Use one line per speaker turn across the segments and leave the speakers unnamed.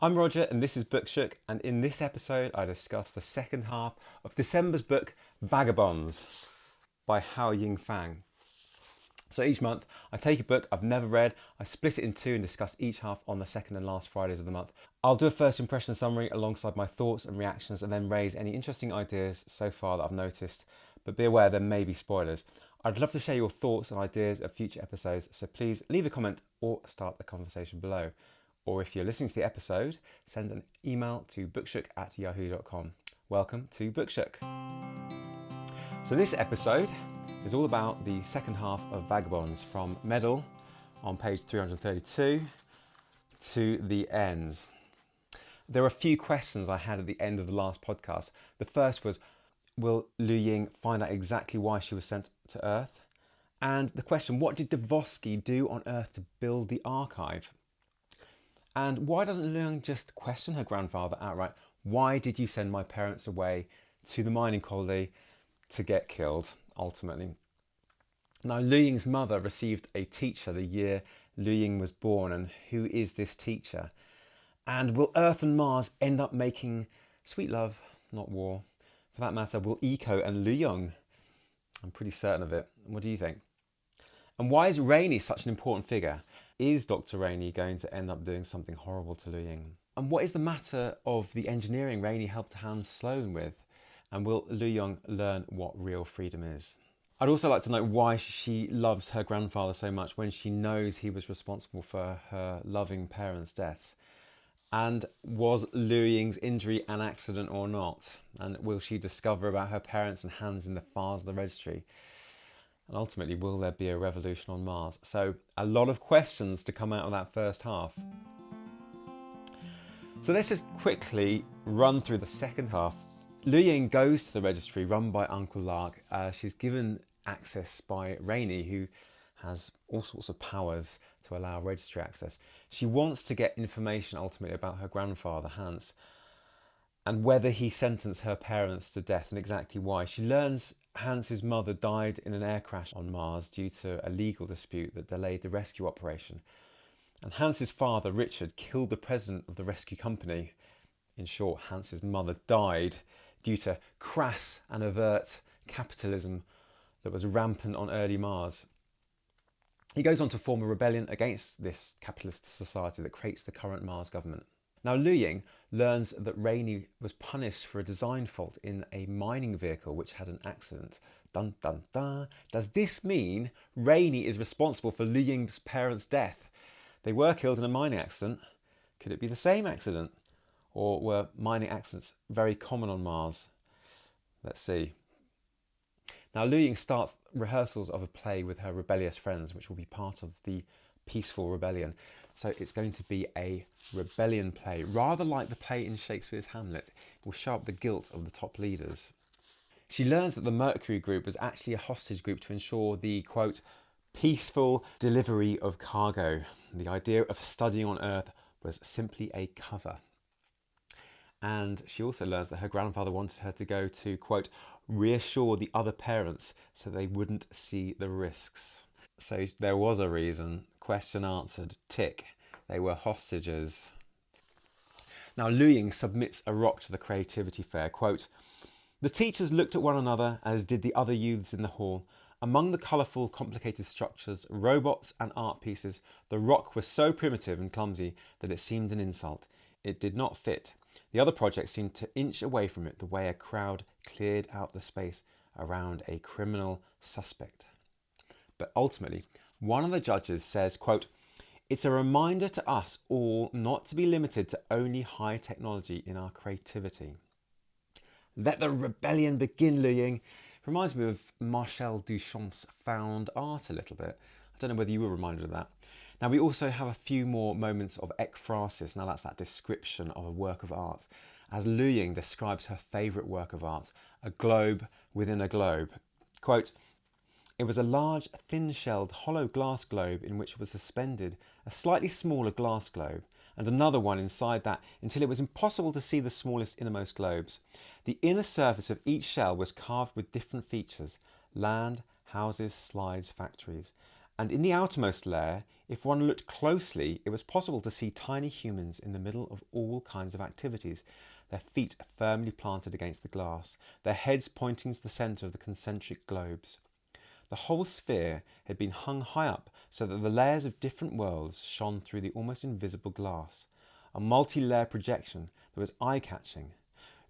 I'm Roger and this is Bookshook, and in this episode I discuss the second half of December's book Vagabonds by Hao Ying Fang. So each month I take a book I've never read, I split it in two and discuss each half on the second and last Fridays of the month. I'll do a first impression summary alongside my thoughts and reactions and then raise any interesting ideas so far that I've noticed, but be aware there may be spoilers. I'd love to share your thoughts and ideas of future episodes, so please leave a comment or start the conversation below. Or if you're listening to the episode, send an email to bookshook@yahoo.com. Welcome to Bookshook. So this episode is all about the second half of Vagabonds, from Medal on page 332 to the end. There are a few questions I had at the end of the last podcast. The first was, will Liu Ying find out exactly why she was sent to Earth? And the question, what did Dvorsky do on Earth to build the archive? And why doesn't Liu Ying just question her grandfather outright? Why did you send my parents away to the mining colony to get killed, ultimately? Now, Liu Ying's mother received a teacher the year Liu Ying was born, and who is this teacher? And will Earth and Mars end up making sweet love, not war? For that matter, will Eco and Liu Ying? I'm pretty certain of it. What do you think? And why is Rainey such an important figure? Is Dr. Rainey going to end up doing something horrible to Liu Ying? And what is the matter of the engineering Rainey helped Hans Sloane with? And will Liu Ying learn what real freedom is? I'd also like to know why she loves her grandfather so much when she knows he was responsible for her loving parents' deaths. And was Liu Ying's injury an accident or not? And will she discover about her parents and Hans in the files of the registry? And ultimately, will there be a revolution on Mars? So a lot of questions to come out of that first half. So let's just quickly run through the second half. Liu Ying goes to the registry run by Uncle Lark. She's given access by Rainey, who has all sorts of powers to allow registry access. She wants to get information ultimately about her grandfather, Hans, and whether he sentenced her parents to death and exactly why. She learns Hans's mother died in an air crash on Mars due to a legal dispute that delayed the rescue operation. And Hans's father, Richard, killed the president of the rescue company. In short, Hans's mother died due to crass and overt capitalism that was rampant on early Mars. He goes on to form a rebellion against this capitalist society that creates the current Mars government. Now, Liu Ying learns that Rainey was punished for a design fault in a mining vehicle which had an accident. Dun dun dun. Does this mean Rainey is responsible for Liu Ying's parents' death? They were killed in a mining accident. Could it be the same accident? Or were mining accidents very common on Mars? Let's see. Now, Liu Ying starts rehearsals of a play with her rebellious friends, which will be part of the peaceful rebellion. So it's going to be a rebellion play, rather like the play in Shakespeare's Hamlet. It will show up the guilt of the top leaders. She learns that the Mercury group was actually a hostage group to ensure the, quote, peaceful delivery of cargo. The idea of studying on Earth was simply a cover. And she also learns that her grandfather wanted her to go to, quote, reassure the other parents so they wouldn't see the risks. So there was a reason. Question answered. Tick. They were hostages. Now, Liu Ying submits a rock to the creativity fair. Quote, the teachers looked at one another, as did the other youths in the hall. Among the colourful, complicated structures, robots and art pieces, the rock was so primitive and clumsy that it seemed an insult. It did not fit. The other projects seemed to inch away from it the way a crowd cleared out the space around a criminal suspect. But ultimately, one of the judges says, quote, it's a reminder to us all not to be limited to only high technology in our creativity. Let the rebellion begin, Liu Ying. Reminds me of Marcel Duchamp's found art a little bit. I don't know whether you were reminded of that. Now, we also have a few more moments of ekphrasis. Now, that's that description of a work of art, as Liu Ying describes her favourite work of art, a globe within a globe. Quote, it was a large, thin-shelled, hollow glass globe in which was suspended a slightly smaller glass globe, and another one inside that, until it was impossible to see the smallest innermost globes. The inner surface of each shell was carved with different features: land, houses, slides, factories. And in the outermost layer, If one looked closely, it was possible to see tiny humans in the middle of all kinds of activities, their feet firmly planted against the glass, their heads pointing to the centre of the concentric globes. The whole sphere had been hung high up so that the layers of different worlds shone through the almost invisible glass, a multi-layer projection that was eye-catching.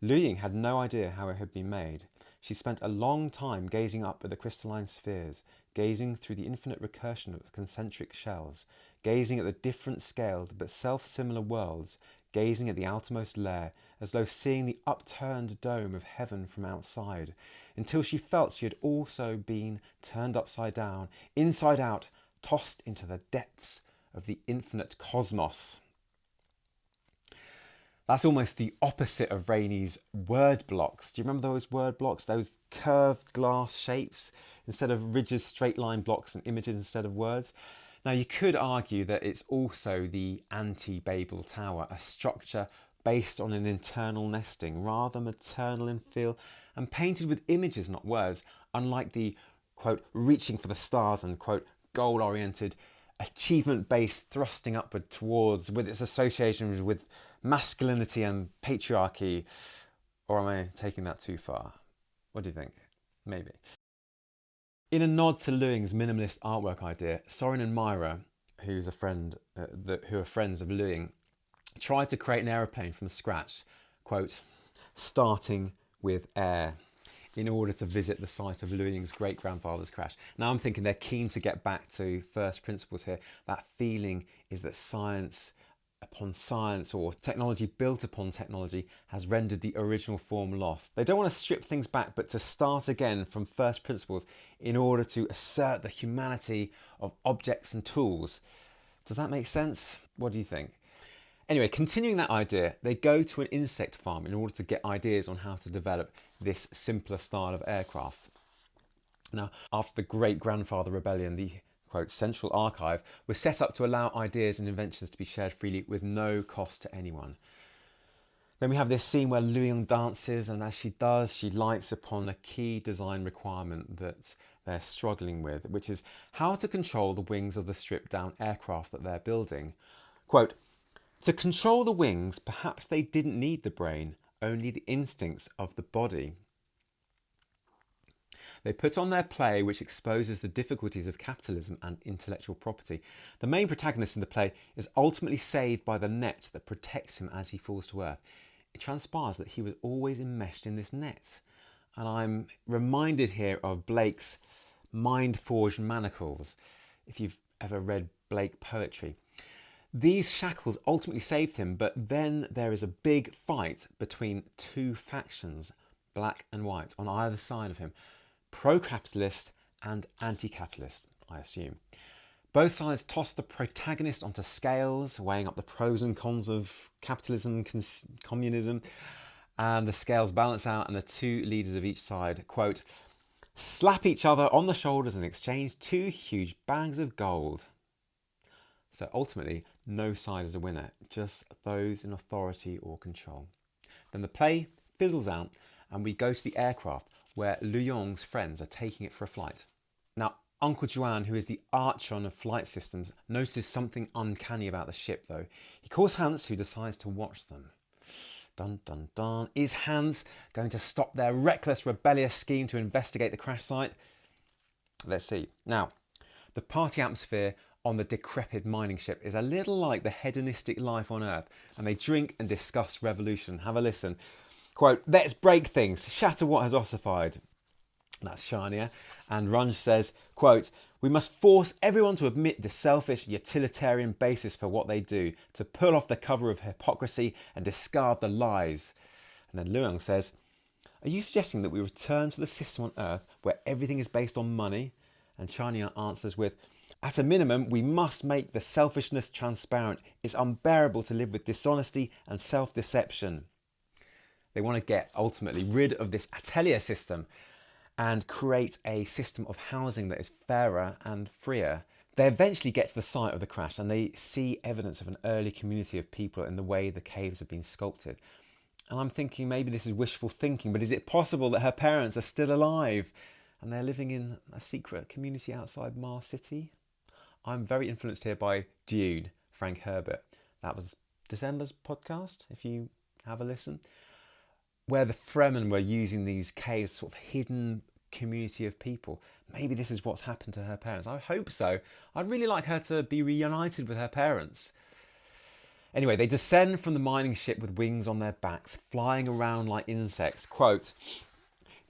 Liu Ying had no idea how it had been made. She spent a long time gazing up at the crystalline spheres, gazing through the infinite recursion of concentric shells, gazing at the different scaled but self-similar worlds, gazing at the outermost layer, as though seeing the upturned dome of heaven from outside, until she felt she had also been turned upside down, inside out, tossed into the depths of the infinite cosmos. That's almost the opposite of Rainey's word blocks. Do you remember those word blocks? Those curved glass shapes instead of rigid straight line blocks and images instead of words? Now you could argue that it's also the anti-Babel Tower, a structure based on an internal nesting, rather maternal in feel and painted with images, not words, unlike the, quote, reaching for the stars and, quote, goal-oriented, achievement-based thrusting upward towards, with its associations with masculinity and patriarchy. Or am I taking that too far? What do you think? Maybe. In a nod to Liu Ying's minimalist artwork idea, Soren and Myra, who are friends of Liu Ying, tried to create an aeroplane from scratch, quote, starting with air, in order to visit the site of Liu Ying's great-grandfather's crash. Now I'm thinking they're keen to get back to first principles here. That feeling is that science upon science, or technology built upon technology, has rendered the original form lost. They don't want to strip things back, but to start again from first principles in order to assert the humanity of objects and tools. Does that make sense? What do you think? Anyway, continuing that idea, they go to an insect farm in order to get ideas on how to develop this simpler style of aircraft. Now, after the great-grandfather rebellion, the quote, central archive was set up to allow ideas and inventions to be shared freely with no cost to anyone. Then we have this scene where Liu Ying dances, and as she does, she lights upon a key design requirement that they're struggling with, which is how to control the wings of the stripped-down aircraft that they're building. Quote, to control the wings, perhaps they didn't need the brain, only the instincts of the body. They put on their play, which exposes the difficulties of capitalism and intellectual property. The main protagonist in the play is ultimately saved by the net that protects him as he falls to earth. It transpires that he was always enmeshed in this net. And I'm reminded here of Blake's mind-forged manacles, if you've ever read Blake poetry. These shackles ultimately saved him, but then there is a big fight between two factions, black and white, on either side of him. Pro-capitalist and anti-capitalist, I assume. Both sides toss the protagonist onto scales, weighing up the pros and cons of capitalism, communism, and the scales balance out and the two leaders of each side, quote, slap each other on the shoulders and exchange two huge bags of gold. So ultimately, no side is a winner, just those in authority or control. Then the play fizzles out and we go to the aircraft where Liu Ying's friends are taking it for a flight. Now, Uncle Juan, who is the archon of flight systems, notices something uncanny about the ship though. He calls Hans, who decides to watch them. Dun dun dun. Is Hans going to stop their reckless, rebellious scheme to investigate the crash site? Let's see. Now, the party atmosphere on the decrepit mining ship is a little like the hedonistic life on Earth, and they drink and discuss revolution. Have a listen. Quote, let's break things, shatter what has ossified. That's Shania. And Runge says, quote, we must force everyone to admit the selfish, utilitarian basis for what they do, to pull off the cover of hypocrisy and discard the lies. And then Liu Ying says, are you suggesting that we return to the system on Earth where everything is based on money? And Shania answers with, at a minimum, we must make the selfishness transparent. It's unbearable to live with dishonesty and self-deception. They want to get ultimately rid of this atelier system and create a system of housing that is fairer and freer. They eventually get to the site of the crash and they see evidence of an early community of people in the way the caves have been sculpted. And I'm thinking maybe this is wishful thinking, but is it possible that her parents are still alive and they're living in a secret community outside Mars City? I'm very influenced here by Dune, Frank Herbert. That was December's podcast, if you have a listen, where the Fremen were using these caves, sort of hidden community of people. Maybe this is what's happened to her parents. I hope so. I'd really like her to be reunited with her parents. Anyway, they descend from the mining ship with wings on their backs, flying around like insects. Quote,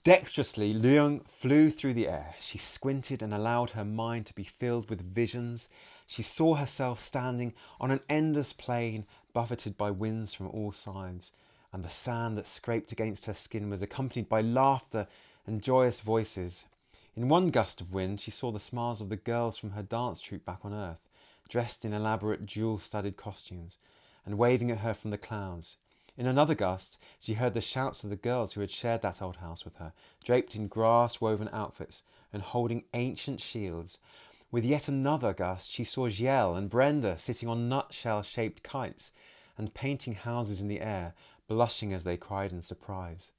dexterously, Luyang flew through the air. She squinted and allowed her mind to be filled with visions. She saw herself standing on an endless plain, buffeted by winds from all sides, and the sand that scraped against her skin was accompanied by laughter and joyous voices. In one gust of wind, she saw the smiles of the girls from her dance troupe back on Earth, dressed in elaborate jewel-studded costumes, and waving at her from the clouds. In another gust, she heard the shouts of the girls who had shared that old house with her, draped in grass-woven outfits and holding ancient shields. With yet another gust, she saw Giel and Brenda sitting on nutshell-shaped kites and painting houses in the air, blushing as they cried in surprise.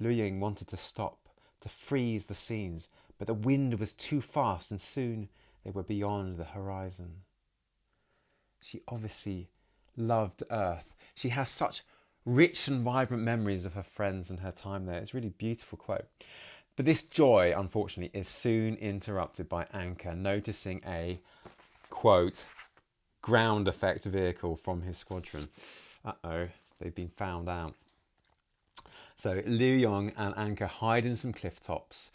Luying wanted to stop, to freeze the scenes, but the wind was too fast and soon they were beyond the horizon. She obviously loved Earth. She has such rich and vibrant memories of her friends and her time there. It's a really beautiful quote. But this joy, unfortunately, is soon interrupted by Anka noticing a, quote, ground effect vehicle from his squadron. Uh-oh, they've been found out. So Luyang and Anka hide in some cliff tops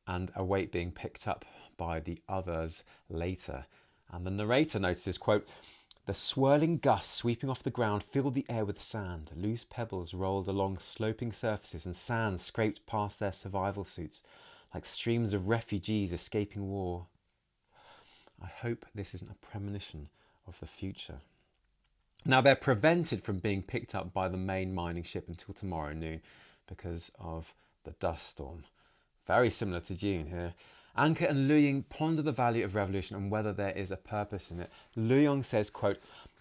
and await being picked up by the others later. And the narrator notices, quote, the swirling gusts sweeping off the ground filled the air with sand. Loose pebbles rolled along sloping surfaces and sand scraped past their survival suits like streams of refugees escaping war. I hope this isn't a premonition of the future. Now, they're prevented from being picked up by the main mining ship until tomorrow noon because of the dust storm. Very similar to Dune here. Anka and Luyang ponder the value of revolution and whether there is a purpose in it. Luyang says, quote,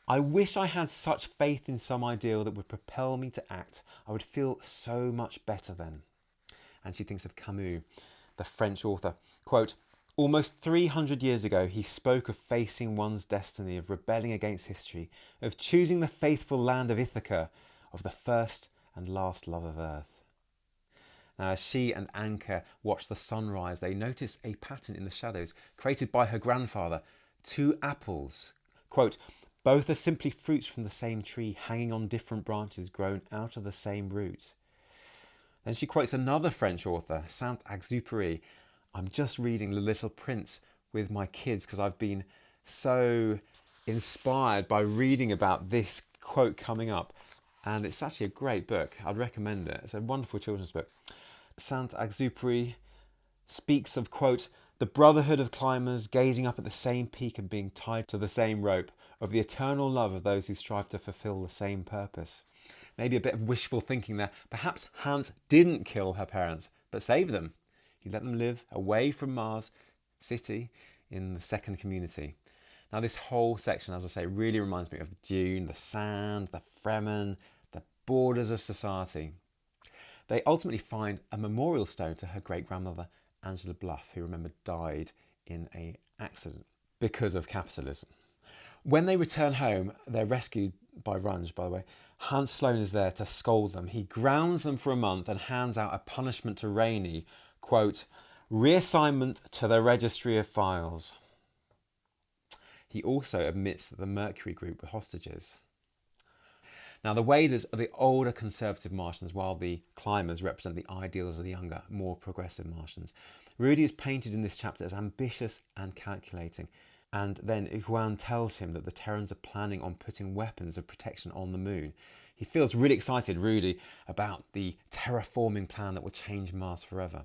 I wish I had such faith in some ideal that would propel me to act. I would feel so much better then. And she thinks of Camus, the French author. Quote, almost 300 years ago, he spoke of facing one's destiny, of rebelling against history, of choosing the faithful land of Ithaca, of the first and last love of earth. Now, as she and Anka watch the sunrise, they notice a pattern in the shadows created by her grandfather. 2 apples. Quote, both are simply fruits from the same tree, hanging on different branches grown out of the same root. Then she quotes another French author, Saint-Exupéry. I'm just reading The Little Prince with my kids because I've been so inspired by reading about this quote coming up. And it's actually a great book. I'd recommend it. It's a wonderful children's book. Saint-Exupéry speaks of, quote, the brotherhood of climbers gazing up at the same peak and being tied to the same rope, of the eternal love of those who strive to fulfill the same purpose. Maybe a bit of wishful thinking there. Perhaps Hans didn't kill her parents, but saved them. He let them live away from Mars City in the second community. Now, this whole section, as I say, really reminds me of Dune, the sand, the Fremen, the borders of society. They ultimately find a memorial stone to her great-grandmother, Angela Bluff, who, remember, died in an accident because of capitalism. When they return home, they're rescued by Runge, by the way. Hans Sloane is there to scold them. He grounds them for a month and hands out a punishment to Rainey, quote, reassignment to the registry of files. He also admits that the Mercury group were hostages. Now, the Waders are the older conservative Martians, while the climbers represent the ideals of the younger, more progressive Martians. Rudy is painted in this chapter as ambitious and calculating. And then Juan tells him that the Terrans are planning on putting weapons of protection on the moon. He feels really excited, Rudy, about the terraforming plan that will change Mars forever.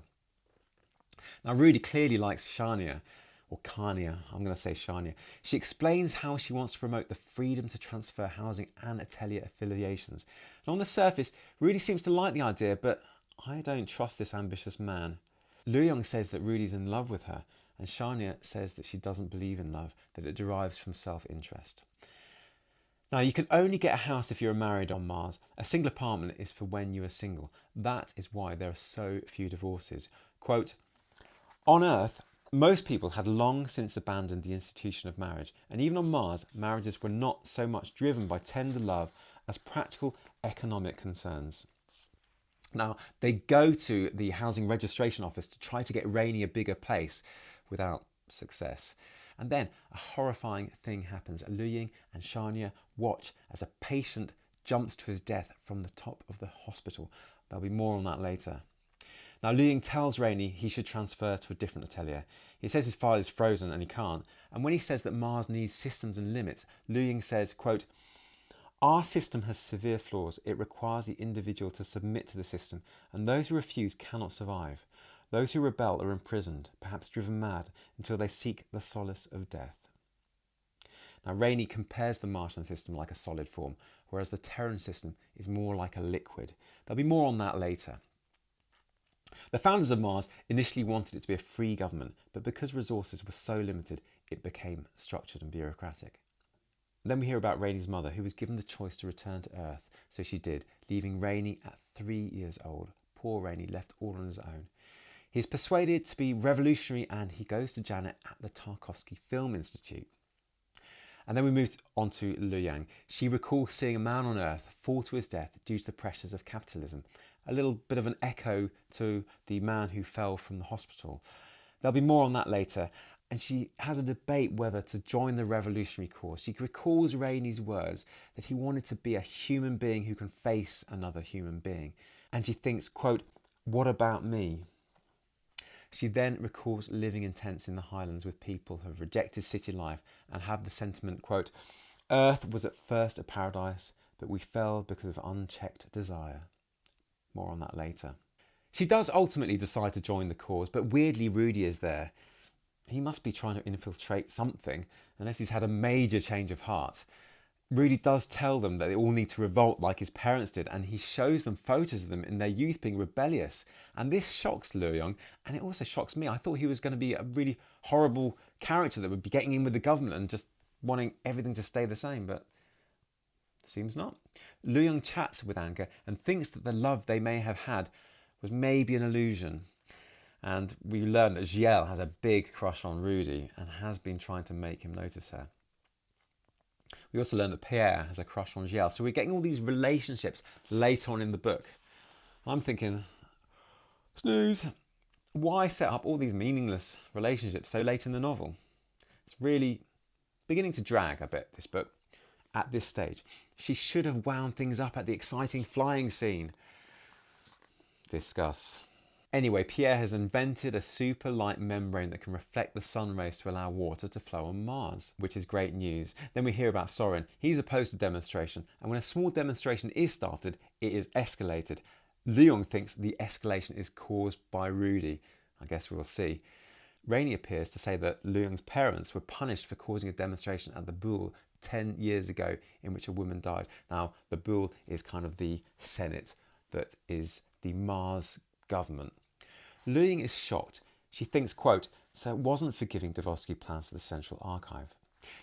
Now, Rudy clearly likes Shania, or Kania, I'm going to say Shania. She explains how she wants to promote the freedom to transfer housing and atelier affiliations. And on the surface, Rudy seems to like the idea, but I don't trust this ambitious man. Luyang says that Rudy's in love with her, and Shania says that she doesn't believe in love, that it derives from self-interest. Now, you can only get a house if you're married on Mars. A single apartment is for when you are single. That is why there are so few divorces. Quote, on Earth, Most people had long since abandoned the institution of marriage, and even on Mars, marriages were not so much driven by tender love as practical economic concerns. Now, they go to the housing registration office to try to get Rainey a bigger place without success. And then a horrifying thing happens. Liu Ying and Shania watch as a patient jumps to his death from the top of the hospital. There'll be more on that later. Now, Liu Ying tells Rainey he should transfer to a different atelier. He says his file is frozen and he can't. And when he says that Mars needs systems and limits, Liu Ying says, quote, "Our system has severe flaws. It requires the individual to submit to the system, and those who refuse cannot survive. Those who rebel are imprisoned, perhaps driven mad, until they seek the solace of death." Now, Rainey compares the Martian system like a solid form, whereas the Terran system is more like a liquid. There'll be more on that later. The founders of Mars initially wanted it to be a free government, but because resources were so limited, it became structured and bureaucratic. Then we hear about Rainey's mother, who was given the choice to return to Earth, so she did, leaving Rainey at 3 years old. Poor Rainey, left all on his own. He's persuaded to be revolutionary and he goes to Janet at the Tarkovsky Film Institute. And then we move on to Liu Yang. She recalls seeing a man on Earth fall to his death due to the pressures of capitalism. A little bit of an echo to the man who fell from the hospital. There'll be more on that later. And she has a debate whether to join the revolutionary cause. She recalls Rainey's words that he wanted to be a human being who can face another human being. And she thinks, quote, "What about me?" She then recalls living in tents in the Highlands with people who have rejected city life and have the sentiment, quote, "Earth was at first a paradise, but we fell because of unchecked desire." More on that later. She does ultimately decide to join the cause, but weirdly Rudy is there. He must be trying to infiltrate something, unless he's had a major change of heart. Rudy does tell them that they all need to revolt like his parents did, and he shows them photos of them in their youth being rebellious. And this shocks Liu Yang, and it also shocks me. I thought he was going to be a really horrible character that would be getting in with the government and just wanting everything to stay the same, but seems not. Liu Yang chats with Anka and thinks that the love they may have had was maybe an illusion. And we learn that Giel has a big crush on Rudy and has been trying to make him notice her. We also learn that Pierre has a crush on Giel. So we're getting all these relationships later on in the book. I'm thinking, snooze, why set up all these meaningless relationships so late in the novel? It's really beginning to drag a bit, this book, at this stage. She should have wound things up at the exciting flying scene. Discuss. Anyway, Pierre has invented a super light membrane that can reflect the sun rays to allow water to flow on Mars, which is great news. Then we hear about Soren. He's opposed to demonstration, and when a small demonstration is started, it is escalated. Liu Yang thinks the escalation is caused by Rudy. I guess we'll see. Rainey appears to say that Liu Yang's parents were punished for causing a demonstration at the Boule 10 years ago in which a woman died. Now, the Boule is kind of the Senate that is the Mars government. Liu Ying is shocked. She thinks, quote, "So it wasn't for giving Dvorsky plans to the Central Archive."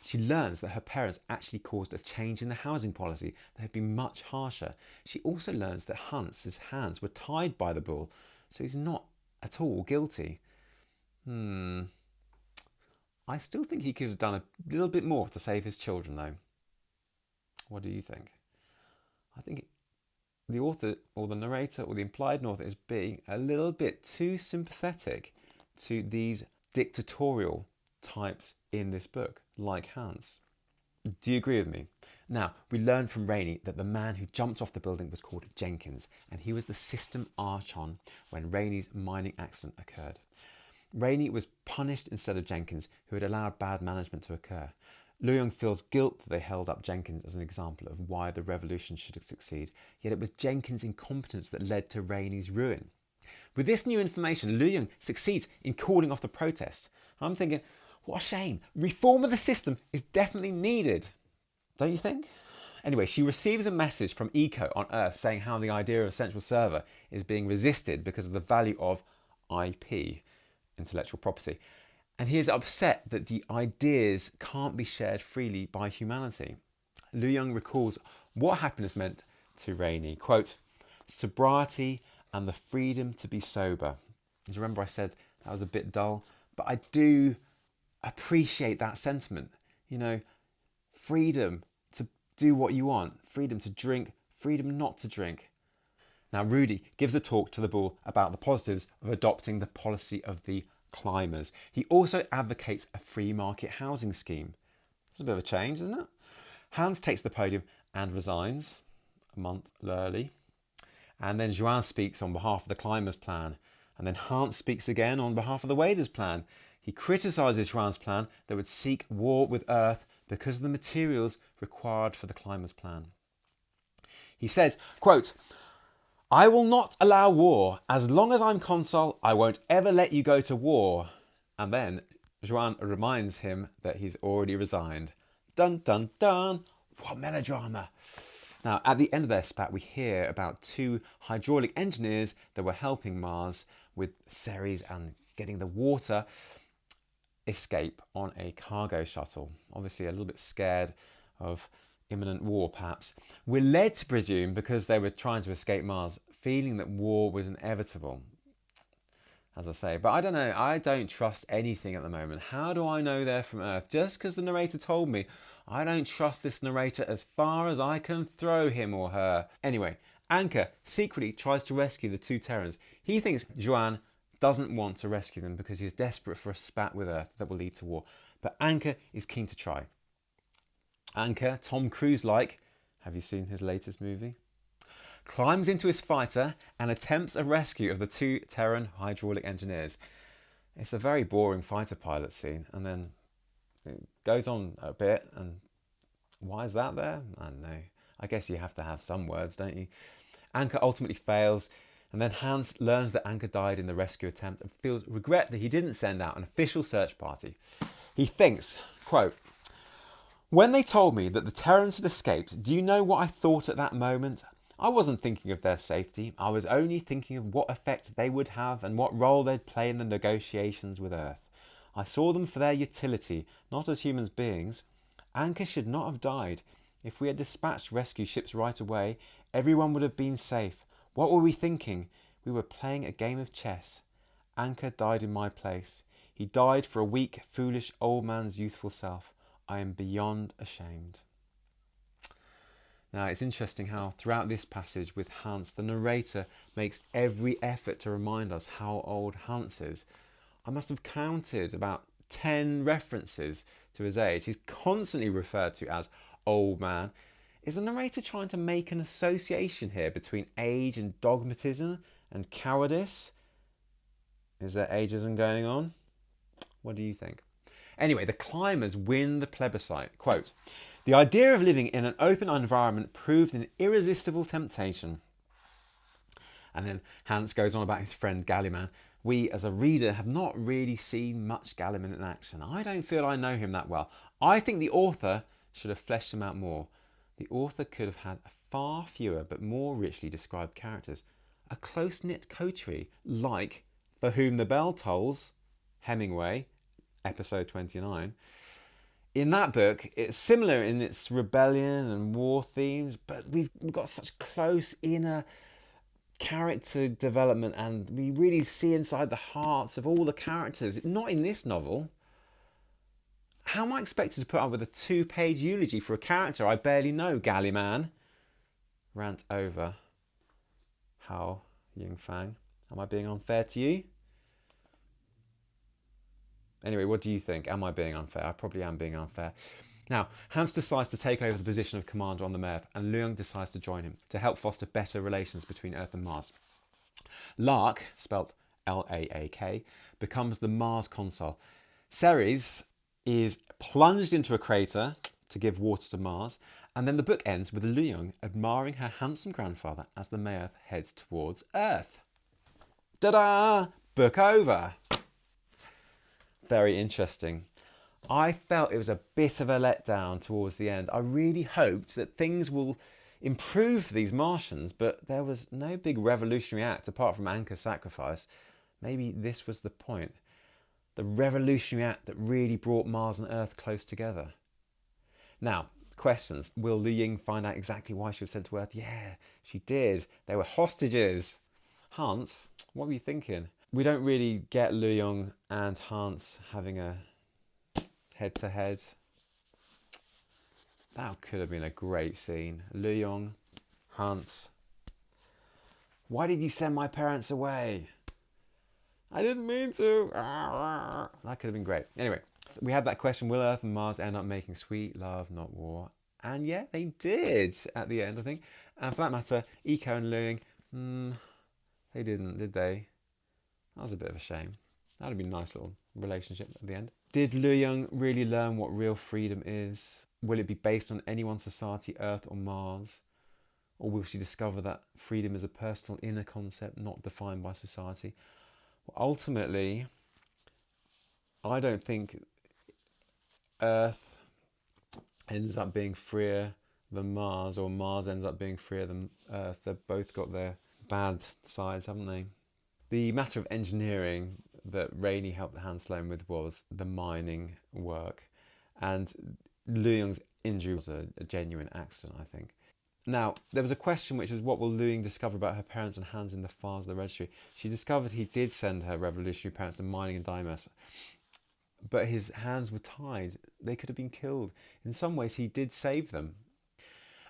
She learns that her parents actually caused a change in the housing policy that had been much harsher. She also learns that Hans's hands were tied by the Boule, so he's not at all guilty. I still think he could have done a little bit more to save his children, though. What do you think? I think the author or the narrator or the implied author is being a little bit too sympathetic to these dictatorial types in this book, like Hans. Do you agree with me? Now, we learn from Rainey that the man who jumped off the building was called Jenkins, and he was the system archon when Rainey's mining accident occurred. Rainey was punished instead of Jenkins, who had allowed bad management to occur. Liu Yang feels guilt that they held up Jenkins as an example of why the revolution should succeed, yet it was Jenkins' incompetence that led to Rainey's ruin. With this new information, Liu Yang succeeds in calling off the protest. I'm thinking, what a shame. Reform of the system is definitely needed. Don't you think? Anyway, she receives a message from Eco on Earth saying how the idea of a central server is being resisted because of the value of IP, intellectual property. And he is upset that the ideas can't be shared freely by humanity. Liu Yang recalls what happiness meant to Rainey. Quote, "Sobriety and the freedom to be sober." Do you remember I said that was a bit dull? But I do appreciate that sentiment. You know, freedom to do what you want, freedom to drink, freedom not to drink. Now, Rudy gives a talk to the ball about the positives of adopting the policy of the climbers. He also advocates a free market housing scheme. It's a bit of a change, isn't it? Hans takes the podium and resigns a month early. And then Juan speaks on behalf of the climbers' plan. And then Hans speaks again on behalf of the waders' plan. He criticises Juan's plan that would seek war with Earth because of the materials required for the climbers' plan. He says, quote, "I will not allow war. As long as I'm consul, I won't ever let you go to war." And then Juan reminds him that he's already resigned. Dun, dun, dun. What melodrama. Now, at the end of their spat, we hear about 2 hydraulic engineers that were helping Mars with Ceres and getting the water escape on a cargo shuttle. Obviously a little bit scared of imminent war, perhaps. We're led to presume because they were trying to escape Mars, feeling that war was inevitable, as I say. But I don't know, I don't trust anything at the moment. How do I know they're from Earth? Just because the narrator told me, I don't trust this narrator as far as I can throw him or her. Anyway, Anka secretly tries to rescue the 2 Terrans. He thinks Juan doesn't want to rescue them because he is desperate for a spat with Earth that will lead to war. But Anka is keen to try. Anka, Tom Cruise-like, have you seen his latest movie? Climbs into his fighter and attempts a rescue of the 2 Terran hydraulic engineers. It's a very boring fighter pilot scene, and then it goes on a bit, and why is that there? I don't know. I guess you have to have some words, don't you? Anka ultimately fails, and then Hans learns that Anka died in the rescue attempt and feels regret that he didn't send out an official search party. He thinks, quote, "When they told me that the Terrans had escaped, do you know what I thought at that moment? I wasn't thinking of their safety. I was only thinking of what effect they would have and what role they'd play in the negotiations with Earth. I saw them for their utility, not as human beings. Anka should not have died. If we had dispatched rescue ships right away, everyone would have been safe. What were we thinking? We were playing a game of chess. Anka died in my place. He died for a weak, foolish old man's youthful self. I am beyond ashamed." Now, it's interesting how throughout this passage with Hans, the narrator makes every effort to remind us how old Hans is. I must have counted about 10 references to his age. He's constantly referred to as old man. Is the narrator trying to make an association here between age and dogmatism and cowardice? Is there ageism going on? What do you think? Anyway, the climbers win the plebiscite. Quote, "The idea of living in an open environment proved an irresistible temptation." And then Hans goes on about his friend Galliman. We, as a reader, have not really seen much Galliman in action. I don't feel I know him that well. I think the author should have fleshed him out more. The author could have had far fewer but more richly described characters. A close-knit coterie, like For Whom the Bell Tolls, Hemingway, episode 29. In that book, it's similar in its rebellion and war themes, but we've got such close inner character development, and we really see inside the hearts of all the characters. Not in this novel. How am I expected to put up with a 2-page eulogy for a character I barely know, Galliman? Rant over. How, Yingfang? Am I being unfair to you? Anyway, what do you think? Am I being unfair? I probably am being unfair. Now, Hans decides to take over the position of commander on the Merv, and Luang decides to join him to help foster better relations between Earth and Mars. Lark, spelt L-A-A-K, becomes the Mars consul. Ceres is plunged into a crater to give water to Mars, and then the book ends with Luang admiring her handsome grandfather as the Merv heads towards Earth. Ta-da! Book over. Very interesting. I felt it was a bit of a letdown towards the end. I really hoped that things will improve for these Martians, but there was no big revolutionary act apart from Anka's sacrifice. Maybe this was the point. The revolutionary act that really brought Mars and Earth close together. Now, questions. Will Liu Ying find out exactly why she was sent to Earth? Yeah, she did. They were hostages. Hans, what were you thinking? We don't really get Lu Yong and Hans having a head-to-head. That could have been a great scene. Lu Yong, Hans. Why did you send my parents away? I didn't mean to. That could have been great. Anyway, we had that question, will Earth and Mars end up making sweet love, not war? And yeah, they did at the end, I think. And for that matter, Eco and Lu Yong, they didn't, did they? That was a bit of a shame. That would have been a nice little relationship at the end. Did Lu Yong really learn what real freedom is? Will it be based on anyone's society, Earth or Mars? Or will she discover that freedom is a personal inner concept not defined by society? Well, ultimately, I don't think Earth ends up being freer than Mars, or Mars ends up being freer than Earth. They've both got their bad sides, haven't they? The matter of engineering that Rainey helped Hans Sloane with was the mining work. And Lu Yong's injury was a genuine accident, I think. Now, there was a question which was, what will Lu Yong discover about her parents and Hans in the files of the registry? She discovered he did send her revolutionary parents to mining in Dymas, but his hands were tied. They could have been killed. In some ways, he did save them.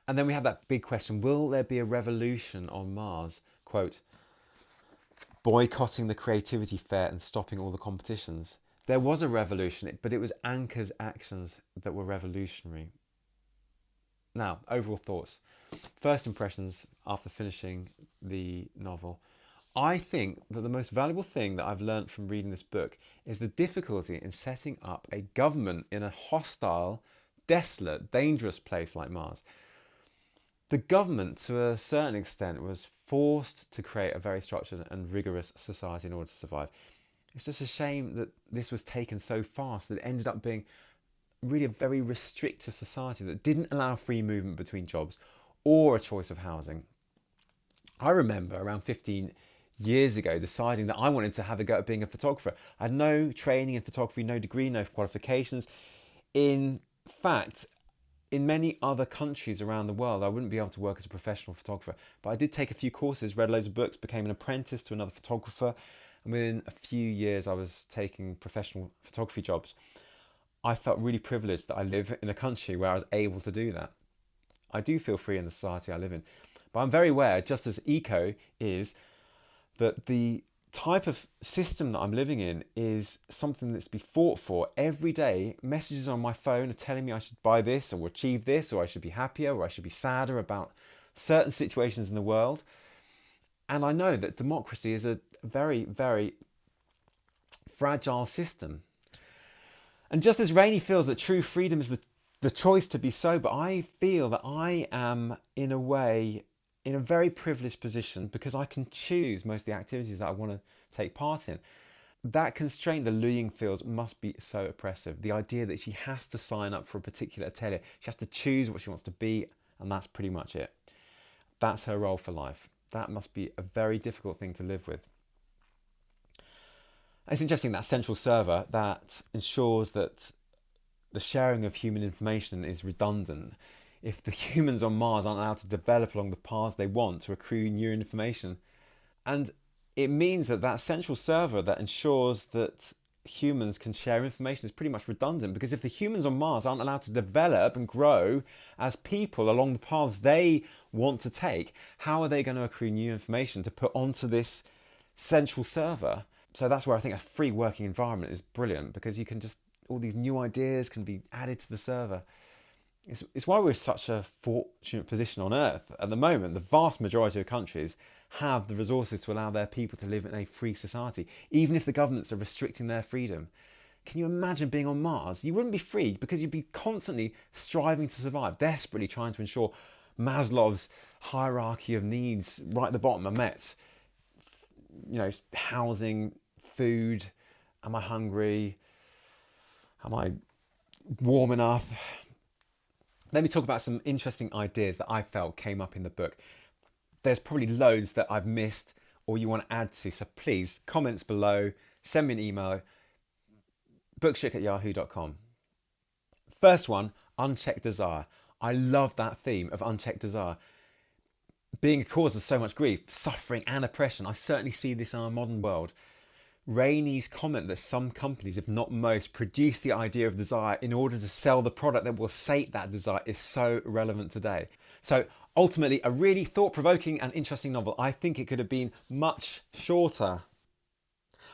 And then we have that big question, will there be a revolution on Mars? Quote, boycotting the creativity fair and stopping all the competitions. There was a revolution, but it was Anker's actions that were revolutionary. Now, overall thoughts. First impressions after finishing the novel. I think that the most valuable thing that I've learned from reading this book is the difficulty in setting up a government in a hostile, desolate, dangerous place like Mars. The government, to a certain extent, was forced to create a very structured and rigorous society in order to survive. It's just a shame that this was taken so fast that it ended up being really a very restrictive society that didn't allow free movement between jobs or a choice of housing. I remember around 15 years ago deciding that I wanted to have a go at being a photographer. I had no training in photography, no degree, no qualifications. In fact, in many other countries around the world, I wouldn't be able to work as a professional photographer. But I did take a few courses, read loads of books, became an apprentice to another photographer. And within a few years, I was taking professional photography jobs. I felt really privileged that I live in a country where I was able to do that. I do feel free in the society I live in. But I'm very aware, just as Eco is, that the type of system that I'm living in is something that's to be fought for every day. Messages on my phone are telling me I should buy this or achieve this, or I should be happier, or I should be sadder about certain situations in the world. And I know that democracy is a very, very fragile system. And just as Rainey feels that true freedom is the choice to be sober, I feel that I am, in a way, in a very privileged position because I can choose most of the activities that I want to take part in. That constraint that Lu Yong feels must be so oppressive. The idea that she has to sign up for a particular atelier, she has to choose what she wants to be, and that's pretty much it. That's her role for life. That must be a very difficult thing to live with. It's interesting, that central server that ensures that the sharing of human information is redundant. If the humans on Mars aren't allowed to develop along the paths they want to accrue new information. And it means that that central server that ensures that humans can share information is pretty much redundant, because if the humans on Mars aren't allowed to develop and grow as people along the paths they want to take, how are they going to accrue new information to put onto this central server? So that's where I think a free working environment is brilliant, because you can just, all these new ideas can be added to the server. It's why we're in such a fortunate position on Earth. At the moment, the vast majority of countries have the resources to allow their people to live in a free society, even if the governments are restricting their freedom. Can you imagine being on Mars? You wouldn't be free because you'd be constantly striving to survive, desperately trying to ensure Maslow's hierarchy of needs right at the bottom are met. You know, housing, food, am I hungry? Am I warm enough? Let me talk about some interesting ideas that I felt came up in the book. There's probably loads that I've missed or you want to add to, so please, comments below, send me an email, bookshick@yahoo.com. First one, unchecked desire. I love that theme of unchecked desire. Being a cause of so much grief, suffering and oppression. I certainly see this in our modern world. Rainey's comment that some companies, if not most, produce the idea of desire in order to sell the product that will sate that desire is so relevant today. So ultimately, a really thought-provoking and interesting novel. I think it could have been much shorter.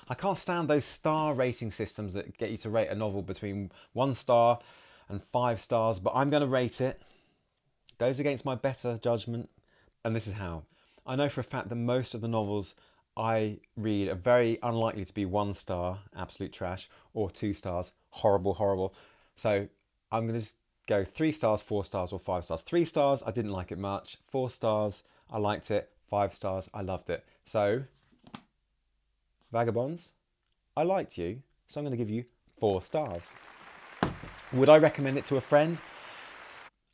I can't stand those star rating systems that get you to rate a novel between 1 star and 5 stars, but I'm going to rate it. It goes against my better judgment, and this is how. I know for a fact that most of the novels I read are very unlikely to be 1 star, absolute trash, or 2 stars, horrible, horrible. So I'm going to just go 3 stars, 4 stars, or 5 stars. 3 stars, I didn't like it much. 4 stars, I liked it. 5 stars, I loved it. So, Vagabonds, I liked you, so I'm going to give you 4 stars. Would I recommend it to a friend?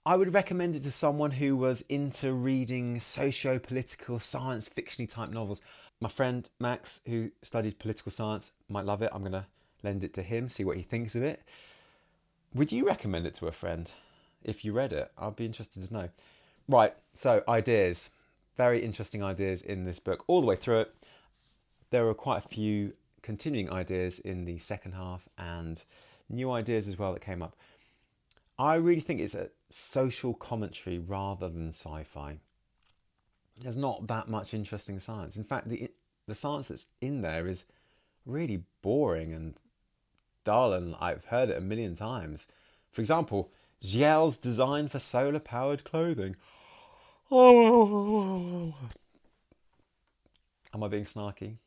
I would recommend it to someone who was into reading socio-political, science fiction-y type novels. My friend Max, who studied political science, might love it. I'm going to lend it to him, see what he thinks of it. Would you recommend it to a friend if you read it? I'd be interested to know. Right, so ideas. Very interesting ideas in this book, all the way through it. There were quite a few continuing ideas in the second half and new ideas as well that came up. I really think it's a social commentary rather than sci-fi. There's not that much interesting science. In fact, the science that's in there is really boring and dull, and I've heard it a million times. For example, gel's designed for solar-powered clothing. Am I being snarky?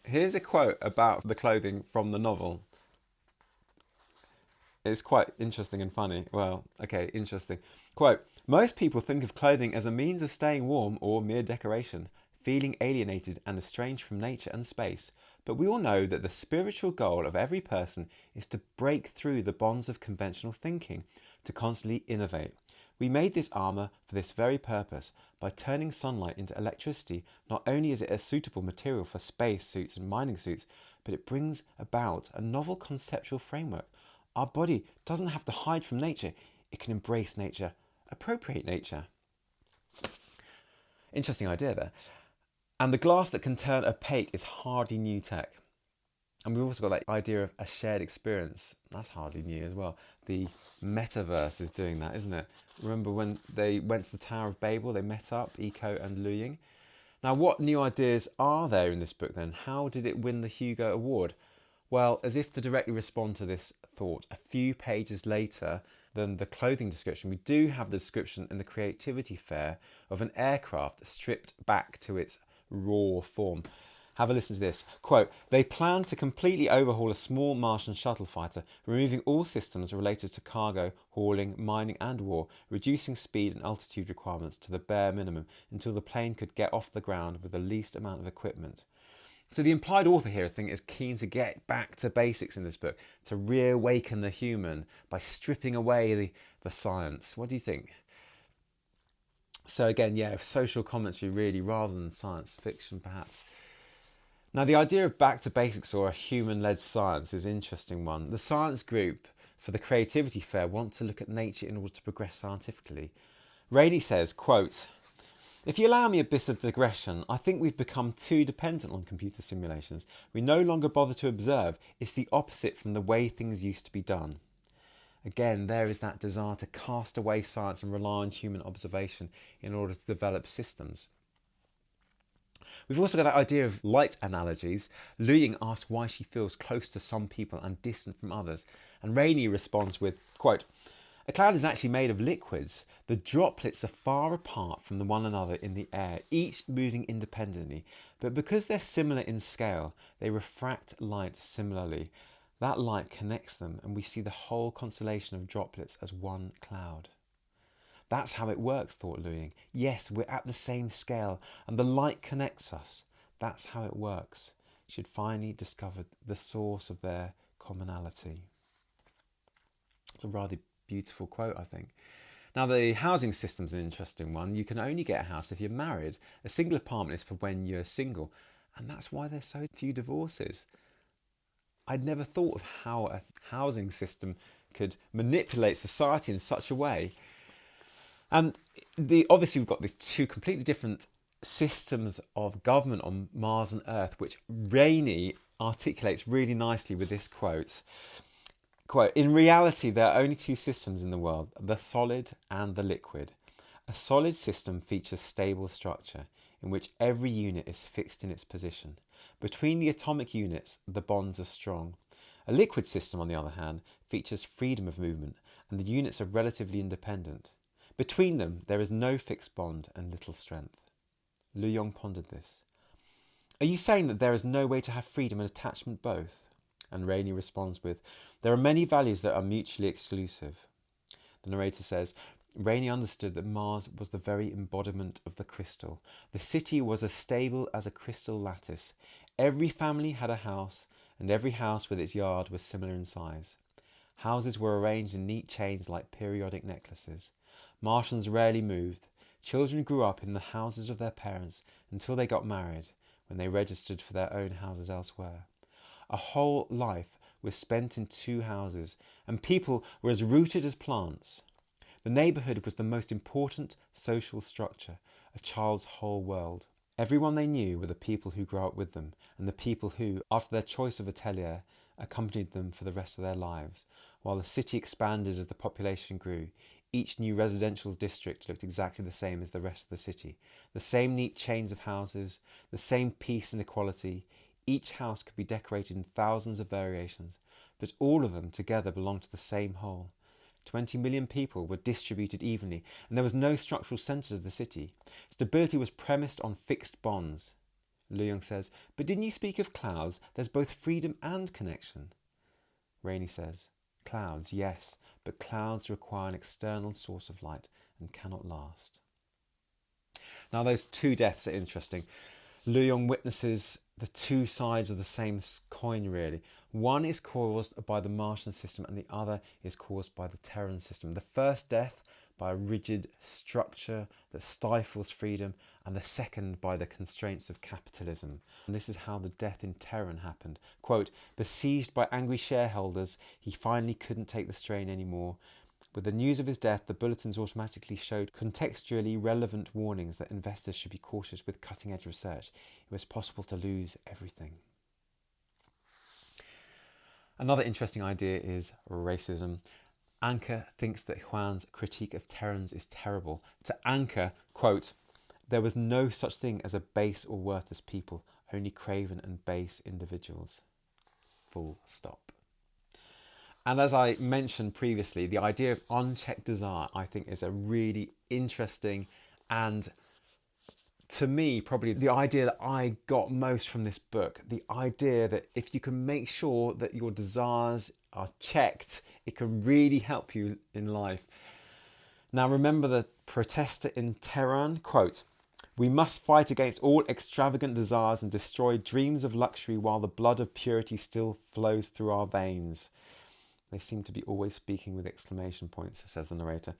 Here's a quote about the clothing from the novel. It's quite interesting and funny. Well, okay, interesting. Quote, most people think of clothing as a means of staying warm or mere decoration, feeling alienated and estranged from nature and space. But we all know that the spiritual goal of every person is to break through the bonds of conventional thinking, to constantly innovate. We made this armour for this very purpose. By turning sunlight into electricity, not only is it a suitable material for space suits and mining suits, but it brings about a novel conceptual framework. Our body doesn't have to hide from nature. It can embrace nature, appropriate nature. Interesting idea there. And the glass that can turn opaque is hardly new tech. And we've also got that idea of a shared experience. That's hardly new as well. The metaverse is doing that, isn't it? Remember when they went to the Tower of Babel, they met up, Eco and Liu Ying. Now, what new ideas are there in this book then? How did it win the Hugo Award? Well, as if to directly respond to this thought, a few pages later than the clothing description, we do have the description in the Creativity Fair of an aircraft stripped back to its raw form. Have a listen to this. Quote, they plan to completely overhaul a small Martian shuttle fighter, removing all systems related to cargo, hauling, mining and war, reducing speed and altitude requirements to the bare minimum until the plane could get off the ground with the least amount of equipment. So the implied author here, I think, is keen to get back to basics in this book, to reawaken the human by stripping away the science. What do you think? So again, yeah, social commentary really, rather than science fiction perhaps. Now, the idea of back to basics or a human-led science is an interesting one. The science group for the Creativity Fair want to look at nature in order to progress scientifically. Rainey says, quote, if you allow me a bit of digression, I think we've become too dependent on computer simulations. We no longer bother to observe. It's the opposite from the way things used to be done. Again, there is that desire to cast away science and rely on human observation in order to develop systems. We've also got that idea of light analogies. Liu Ying asks why she feels close to some people and distant from others. And Rainey responds with, quote, a cloud is actually made of liquids. The droplets are far apart from one another in the air, each moving independently. But because they're similar in scale, they refract light similarly. That light connects them and we see the whole constellation of droplets as one cloud. That's how it works, thought Liu Ying. Yes, we're at the same scale and the light connects us. That's how it works. She had finally discovered the source of their commonality. It's a rather beautiful quote, I think. Now, the housing system's an interesting one. You can only get a house if you're married. A single apartment is for when you're single. And that's why there's so few divorces. I'd never thought of how a housing system could manipulate society in such a way. And obviously we've got these two completely different systems of government on Mars and Earth, which Rainey articulates really nicely with this quote. Quote, "In reality, there are only two systems in the world, the solid and the liquid. A solid system features stable structure, in which every unit is fixed in its position. Between the atomic units, the bonds are strong. A liquid system, on the other hand, features freedom of movement, and the units are relatively independent. Between them, there is no fixed bond and little strength." Lu Yong pondered this. "Are you saying that there is no way to have freedom and attachment both?" And Rainey responds with, "There are many values that are mutually exclusive." The narrator says, Rainey understood that Mars was the very embodiment of the crystal. The city was as stable as a crystal lattice. Every family had a house, and every house with its yard was similar in size. Houses were arranged in neat chains like periodic necklaces. Martians rarely moved. Children grew up in the houses of their parents until they got married, when they registered for their own houses elsewhere. A whole life was spent in two houses, and people were as rooted as plants. The neighbourhood was the most important social structure, a child's whole world. Everyone they knew were the people who grew up with them, and the people who, after their choice of atelier, accompanied them for the rest of their lives. While the city expanded as the population grew, each new residential district looked exactly the same as the rest of the city. The same neat chains of houses, the same peace and equality. Each house could be decorated in thousands of variations, but all of them together belonged to the same whole. 20 million people were distributed evenly, and there was no structural centre of the city. Stability was premised on fixed bonds. Lu Yong says, "But didn't you speak of clouds? There's both freedom and connection." Rainey says, "Clouds, yes, but clouds require an external source of light and cannot last." Now those two deaths are interesting. Lu Yong witnesses the two sides of the same coin, really. One is caused by the Martian system and the other is caused by the Terran system. The first death by a rigid structure that stifles freedom, and the second by the constraints of capitalism. And this is how the death in Terran happened. Quote, "Besieged by angry shareholders, he finally couldn't take the strain anymore. With the news of his death, the bulletins automatically showed contextually relevant warnings that investors should be cautious with cutting-edge research. It was possible to lose everything." Another interesting idea is racism. Anker thinks that Juan's critique of Terrans is terrible. To Anker, quote, "There was no such thing as a base or worthless people, only craven and base individuals." Full stop. And as I mentioned previously, the idea of unchecked desire, I think, is a really interesting and, to me, probably the idea that I got most from this book. The idea that if you can make sure that your desires are checked, it can really help you in life. Now remember the protester in Tehran, quote, "We must fight against all extravagant desires and destroy dreams of luxury while the blood of purity still flows through our veins." They seem to be always speaking with exclamation points, says the narrator.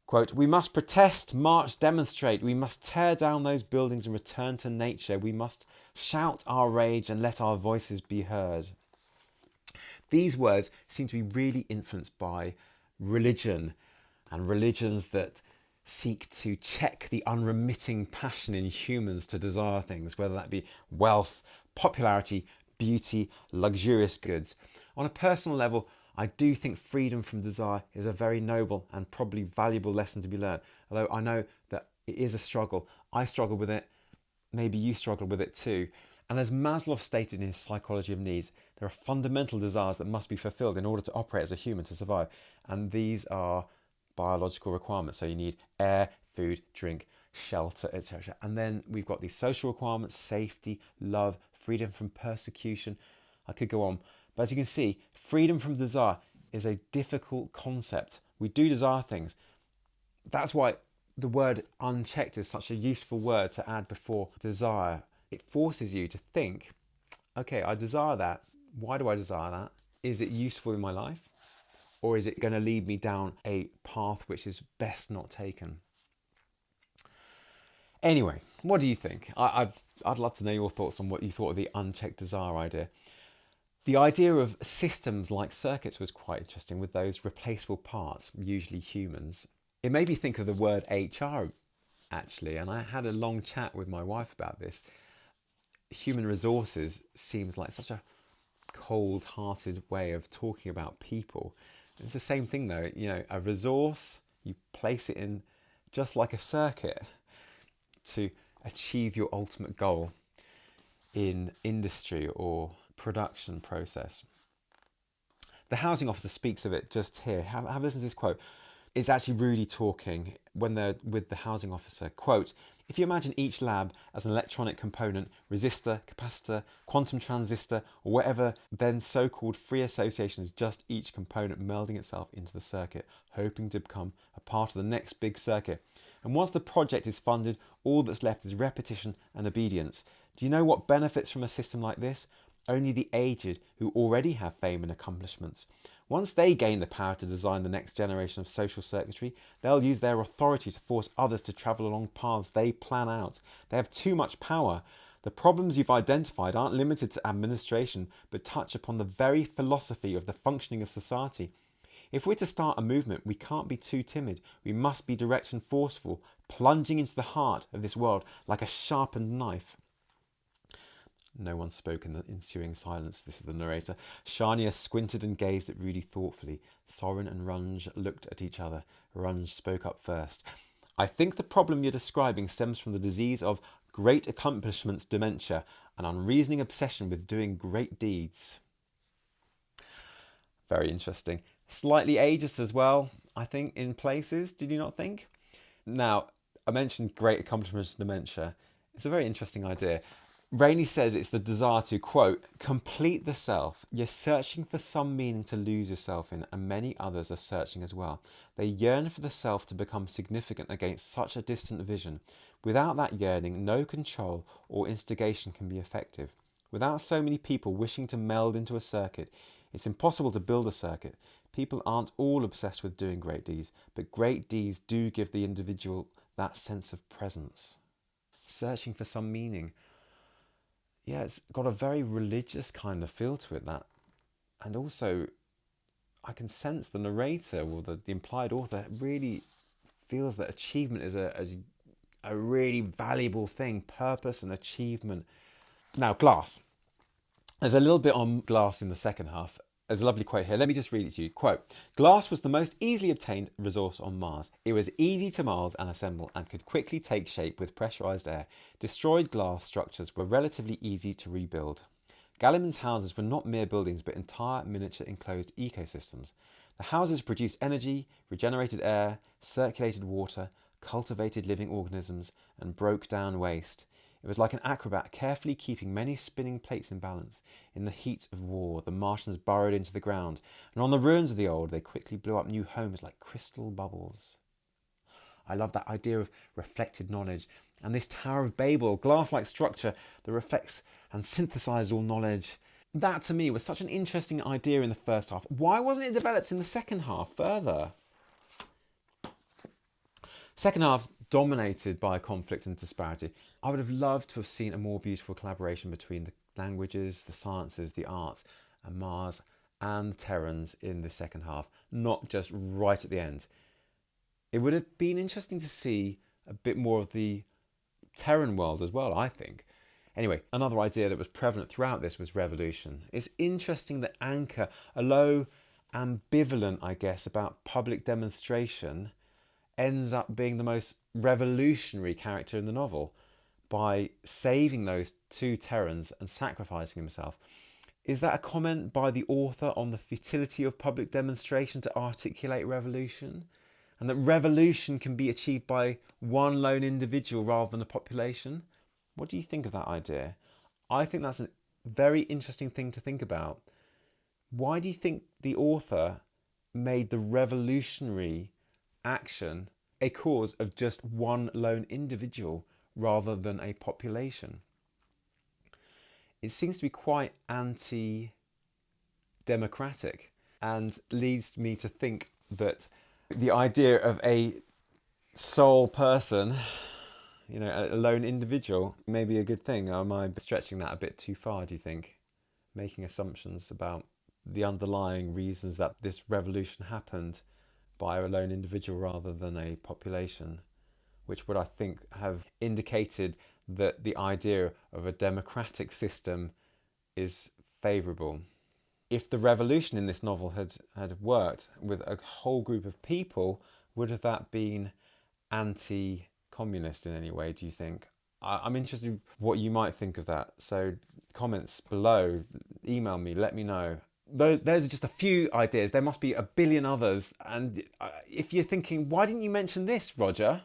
Quote, "We must protest, march, demonstrate. We must tear down those buildings and return to nature. We must shout our rage and let our voices be heard." These words seem to be really influenced by religion, and religions that seek to check the unremitting passion in humans to desire things, whether that be wealth, popularity, beauty, luxurious goods. On a personal level, I do think freedom from desire is a very noble and probably valuable lesson to be learned, although I know that it is a struggle. I struggle with it, maybe you struggle with it too. And as Maslow stated in his Psychology of Needs, there are fundamental desires that must be fulfilled in order to operate as a human, to survive. And these are biological requirements. So you need air, food, drink, shelter, etc. And then we've got these social requirements: safety, love, freedom from persecution. I could go on. But as you can see, freedom from desire is a difficult concept. We do desire things. That's why the word unchecked is such a useful word to add before desire. It forces you to think, okay, I desire that. Why do I desire that? Is it useful in my life? Or is it going to lead me down a path which is best not taken? Anyway, what do you think? I'd love to know your thoughts on what you thought of the unchecked desire idea. The idea of systems like circuits was quite interesting, with those replaceable parts, usually humans. It made me think of the word HR. actually, and I had a long chat with my wife about this. Human resources seems like such a cold-hearted way of talking about people. It's the same thing though, a resource, you place it in just like a circuit to achieve your ultimate goal in industry or production process. The housing officer speaks of it just here. Have a listen to this quote. It's actually really talking when they're with the housing officer. Quote, if you imagine each lab as an electronic component, resistor, capacitor, quantum transistor, or whatever, then so-called free association is just each component melding itself into the circuit, hoping to become a part of the next big circuit. And once the project is funded, all that's left is repetition and obedience. Do you know what benefits from a system like this? Only the aged who already have fame and accomplishments. Once they gain the power to design the next generation of social circuitry, they'll use their authority to force others to travel along paths they plan out. They have too much power. The problems you've identified aren't limited to administration, but touch upon the very philosophy of the functioning of society. If we're to start a movement, we can't be too timid. We must be direct and forceful, plunging into the heart of this world like a sharpened knife. No one spoke in the ensuing silence. This is the narrator. Shania squinted and gazed at Rudy thoughtfully. Soren and Runge looked at each other. Runge spoke up first. I think the problem you're describing stems from the disease of great accomplishments dementia, an unreasoning obsession with doing great deeds. Very interesting. Slightly ageist as well, I think, in places. Did you not think? Now, I mentioned great accomplishments dementia. It's a very interesting idea. Rainey says it's the desire to, quote, complete the self. You're searching for some meaning to lose yourself in, and many others are searching as well. They yearn for the self to become significant against such a distant vision. Without that yearning, no control or instigation can be effective. Without so many people wishing to meld into a circuit, it's impossible to build a circuit. People aren't all obsessed with doing great deeds, but great deeds do give the individual that sense of presence. Searching for some meaning. Yeah, it's got a very religious kind of feel to it, that. And also, I can sense the narrator or the implied author really feels that achievement is a really valuable thing, purpose and achievement. Now, glass. There's a little bit on glass in the second half. There's a lovely quote here. Let me just read it to you. Quote, glass was the most easily obtained resource on Mars. It was easy to mould and assemble and could quickly take shape with pressurised air. Destroyed glass structures were relatively easy to rebuild. Galliman's houses were not mere buildings but entire miniature enclosed ecosystems. The houses produced energy, regenerated air, circulated water, cultivated living organisms and broke down waste. It was like an acrobat carefully keeping many spinning plates in balance. In the heat of war, the Martians burrowed into the ground, and on the ruins of the old, they quickly blew up new homes like crystal bubbles. I love that idea of reflected knowledge, and this Tower of Babel, glass-like structure that reflects and synthesises all knowledge. That, to me, was such an interesting idea in the first half. Why wasn't it developed in the second half further? Second half dominated by conflict and disparity. I would have loved to have seen a more beautiful collaboration between the languages, the sciences, the arts, and Mars and Terrans in the second half, not just right at the end. It would have been interesting to see a bit more of the Terran world as well, I think. Anyway, another idea that was prevalent throughout this was revolution. It's interesting that Anchor, although ambivalent, I guess, about public demonstration, ends up being the most revolutionary character in the novel by saving those two Terrans and sacrificing himself. Is that a comment by the author on the futility of public demonstration to articulate revolution? And that revolution can be achieved by one lone individual rather than a population? What do you think of that idea? I think that's a very interesting thing to think about. Why do you think the author made the revolutionary action a cause of just one lone individual rather than a population? It seems to be quite anti-democratic and leads me to think that the idea of a sole person, a lone individual, may be a good thing. Am I stretching that a bit too far, do you think? Making assumptions about the underlying reasons that this revolution happened by a lone individual rather than a population. which would, I think, have indicated that the idea of a democratic system is favourable. If the revolution in this novel had worked with a whole group of people, would have that been anti-communist in any way, do you think? I'm interested what you might think of that. So comments below, email me, let me know. Those are just a few ideas. There must be a billion others. And if you're thinking, why didn't you mention this, Roger?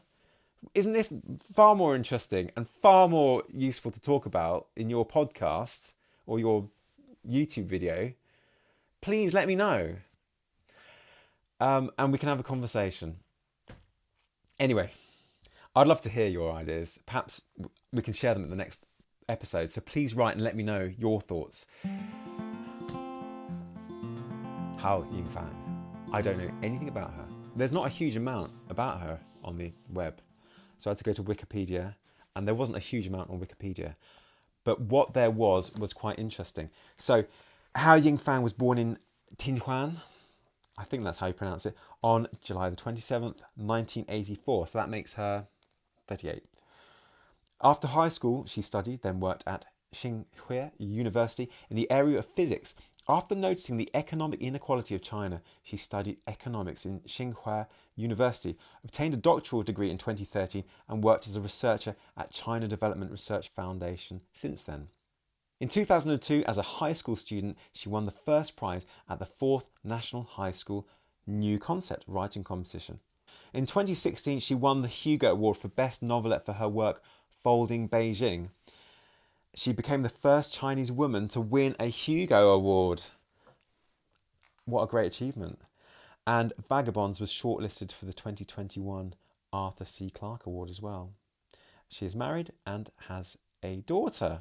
Isn't this far more interesting and far more useful to talk about in your podcast or your YouTube video? Please let me know. And we can have a conversation. Anyway, I'd love to hear your ideas. Perhaps we can share them at the next episode. So please write and let me know your thoughts. Hao Yingfang. I don't know anything about her. There's not a huge amount about her on the web. So I had to go to Wikipedia, and there wasn't a huge amount on Wikipedia. But what there was quite interesting. So Hao Yingfang was born in Tinhuan, I think that's how you pronounce it, on July the 27th, 1984. So that makes her 38. After high school, she studied, then worked at Tsinghua University in the area of physics. After noticing the economic inequality of China, she studied economics in Tsinghua University, obtained a doctoral degree in 2013, and worked as a researcher at China Development Research Foundation since then. In 2002, as a high school student, she won the first prize at the 4th National High School New Concept Writing Competition. In 2016, she won the Hugo Award for Best Novelette for her work Folding Beijing. She became the first Chinese woman to win a Hugo Award. What a great achievement. And Vagabonds was shortlisted for the 2021 Arthur C. Clarke Award as well. She is married and has a daughter.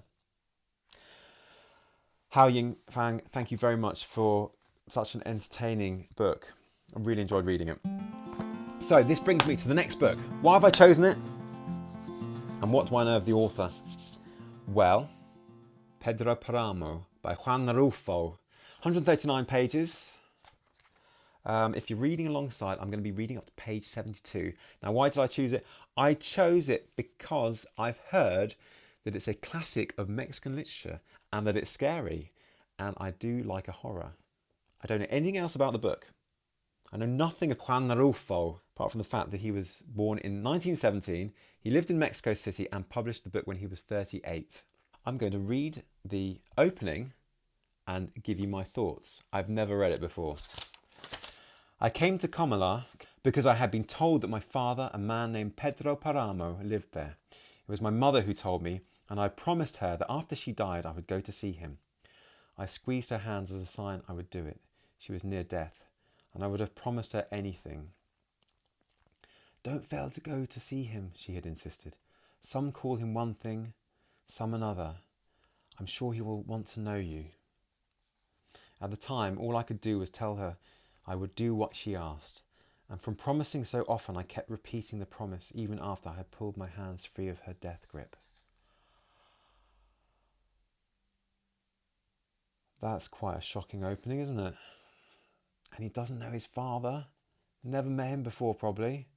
Hao Yingfang, thank you very much for such an entertaining book. I really enjoyed reading it. So this brings me to the next book. Why have I chosen it? And what do I know of the author? Well, Pedro Páramo by Juan Rulfo. 139 pages. If you're reading alongside, I'm going to be reading up to page 72. Now, why did I choose it? I chose it because I've heard that it's a classic of Mexican literature and that it's scary. And I do like a horror. I don't know anything else about the book. I know nothing of Juan Rulfo, apart from the fact that he was born in 1917. He lived in Mexico City and published the book when he was 38. I'm going to read the opening and give you my thoughts. I've never read it before. I came to Comala because I had been told that my father, a man named Pedro Páramo, lived there. It was my mother who told me, and I promised her that after she died I would go to see him. I squeezed her hands as a sign I would do it. She was near death, and I would have promised her anything. Don't fail to go to see him, she had insisted. Some call him one thing, some another. I'm sure he will want to know you. At the time, all I could do was tell her I would do what she asked, and from promising so often I kept repeating the promise even after I had pulled my hands free of her death grip. That's quite a shocking opening, isn't it? And he doesn't know his father. Never met him before, probably.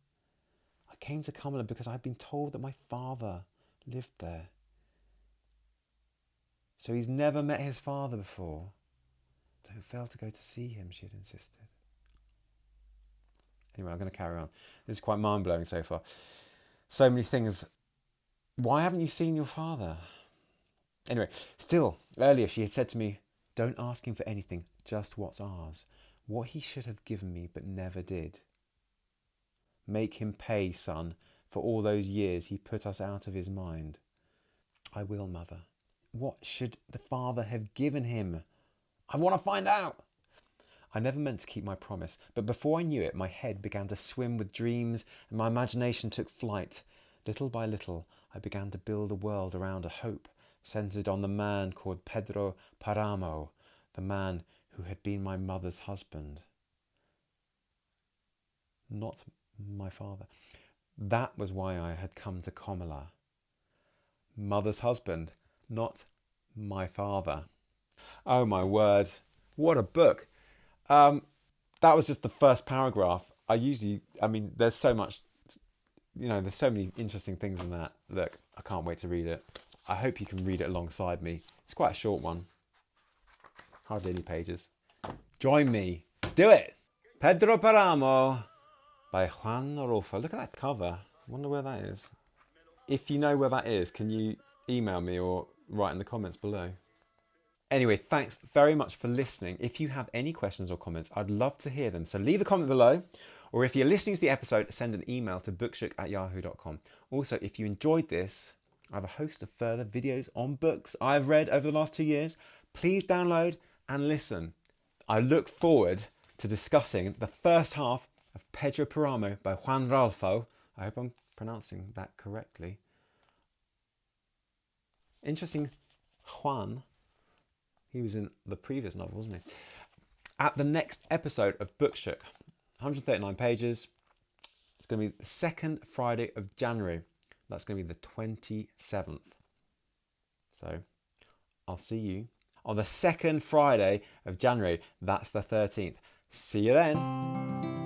I came to Cumberland because I'd been told that my father lived there. So he's never met his father before. Don't fail to go to see him, she had insisted. Anyway, I'm going to carry on. This is quite mind-blowing so far. So many things. Why haven't you seen your father? Anyway, still, earlier she had said to me, don't ask him for anything, just what's ours. What he should have given me but never did. Make him pay, son, for all those years he put us out of his mind. I will, mother. What should the father have given him? I want to find out. I never meant to keep my promise, but before I knew it, my head began to swim with dreams and my imagination took flight. Little by little, I began to build a world around a hope centred on the man called Pedro Páramo, the man who had been my mother's husband. Not my father. That was why I had come to Comala. Mother's husband, not my father. Oh my word, what a book. That was just the first paragraph. There's so much you know, there's so many interesting things in that. Look, I can't wait to read it. I hope you can read it alongside me. It's quite a short one. Hardly any pages. Join me. Do it. Pedro Páramo by Juan Rulfo. Look at that cover. I wonder where that is. If you know where that is, can you email me or write in the comments below? Anyway, thanks very much for listening. If you have any questions or comments, I'd love to hear them. So leave a comment below. Or if you're listening to the episode, send an email to bookshook@yahoo.com. Also, if you enjoyed this, I have a host of further videos on books I've read over the last 2 years. Please download and listen. I look forward to discussing the first half of Pedro Páramo by Juan Rulfo. I hope I'm pronouncing that correctly. Interesting, Juan. He was in the previous novel, wasn't he? At the next episode of Bookshook. 139 pages. It's going to be the second Friday of January. That's going to be the 27th. So I'll see you on the second Friday of January. That's the 13th. See you then.